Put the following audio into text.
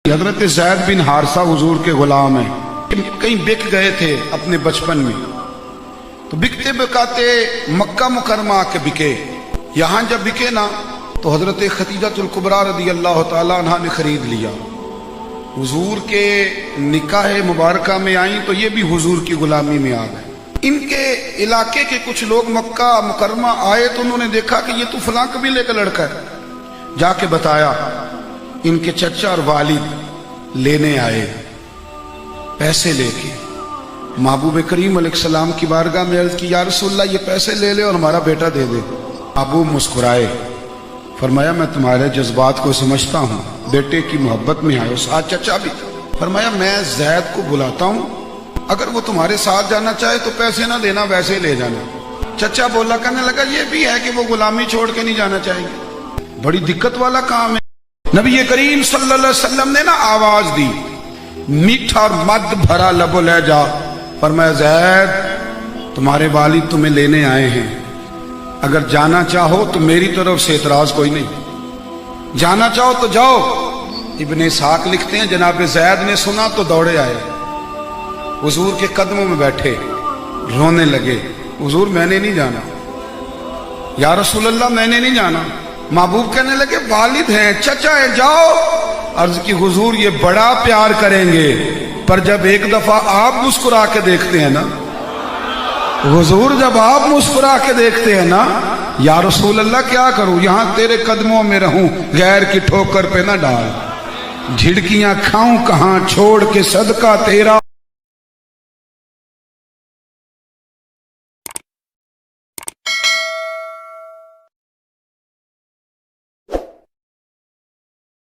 حضرت زید بن حارثہ حضور کے غلام ہیں، کہیں بک گئے تھے اپنے بچپن میں، تو بکتے بکاتے مکہ مکرمہ آ کے بکے۔ یہاں جب بکے نا تو حضرت خدیجہ الکبریٰ رضی اللہ تعالی عنہ نے خرید لیا۔ حضور کے نکاح مبارکہ میں آئیں تو یہ بھی حضور کی غلامی میں آ گئے۔ ان کے علاقے کے کچھ لوگ مکہ مکرمہ آئے تو انہوں نے دیکھا کہ یہ تو فلاں قبیلے کا لڑکا ہے، جا کے بتایا۔ ان کے چچا اور والد لینے آئے پیسے لے کے، محبوب کریم علیہ السلام کی بارگاہ میں عرض کی، یا رسول اللہ یہ پیسے لے لے اور ہمارا بیٹا دے دے۔ محبوب مسکرائے، فرمایا میں تمہارے جذبات کو سمجھتا ہوں، بیٹے کی محبت میں آئے، ساتھ چچا بھی۔ فرمایا میں زید کو بلاتا ہوں، اگر وہ تمہارے ساتھ جانا چاہے تو پیسے نہ دینا، ویسے لے جانا۔ چچا بولا، کہنے لگا یہ بھی ہے کہ وہ غلامی چھوڑ کے نہیں جانا چاہیں گے، بڑی دقت والا کام ہے۔ نبی کریم صلی اللہ علیہ وسلم نے نا آواز دی، میٹھا اور مد بھرا لب و لہجہ، فرمایا زید تمہارے والد تمہیں لینے آئے ہیں، اگر جانا چاہو تو میری طرف سے اعتراض کوئی نہیں، جانا چاہو تو جاؤ۔ ابن اسحاق لکھتے ہیں جناب زید نے سنا تو دوڑے آئے، حضور کے قدموں میں بیٹھے، رونے لگے، حضور میں نے نہیں جانا، یا رسول اللہ میں نے نہیں جانا۔ محبوب کہنے لگے والد ہیں، چچا ہے، جاؤ۔ عرض کی حضور یہ بڑا پیار کریں گے، پر جب ایک دفعہ آپ مسکرا کے دیکھتے ہیں نا، حضور جب آپ مسکرا کے دیکھتے ہیں نا، یا رسول اللہ کیا کروں، یہاں تیرے قدموں میں رہوں، غیر کی ٹھوکر پہ نہ ڈال، جھڑکیاں کھاؤں کہاں چھوڑ کے صدقہ تیرا۔